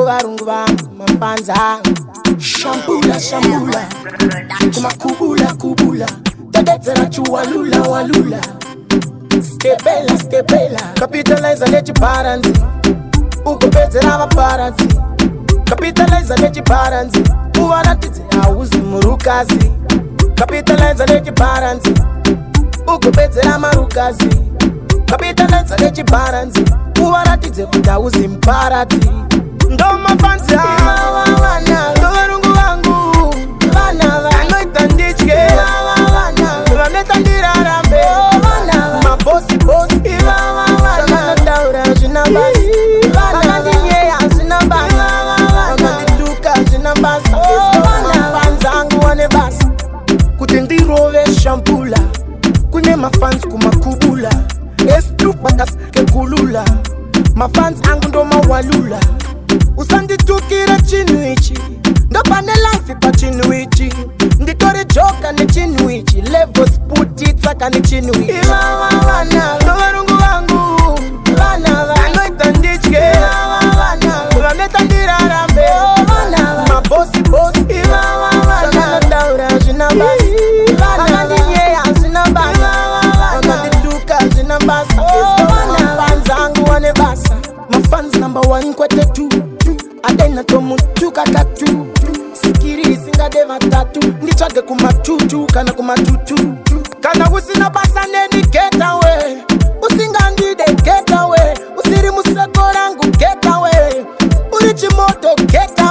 varungu vangu mapanza shambula shambula kumakubula kubula tadetsera chuwalula walula stebela stebela capitalize nechiparanzi ukupedzera vaparanzi capitalize nechiparanzi uvaratidze hauzi murukazi capitalize nechiparanzi ukupedzera marukazi capitalize nechiparanzi uvaratidze kuti hauzi muparadzi ndomafanzi ava vana ndovarungu vangu vana vanoita nditye vanoita ndirarambe mabosi bosi ivava vana vanotaura zvina basi vakandinyeya zvina basi vakandituka zvina basi mafanzi angu ane basi kuti ndirove shambula kune mafanzi kumakubula esitupakas kekulula mafanzi angu ndomawalula usanditukire chinhu ichi ndopane life pa chinhu ichi nditori joka nechinhu ichi levels putitsaka nechinhu ichi ivava vana ndovarungu vangu vana vanoita nditye vanoita ndirarambe mabosi bosi ivava vana vanotaura zvina basi vakandinyeya zvina basi vakandituka zvina basi mafanzi angu ane basa mafanzi number 1 kwete 2 adena tomutuka tatu sikiri isingade vatatu nditsvage kumatutu kana kumatutu kana usina basa neni get away usingandide get away usiri museko rangu get away uri chimoto get away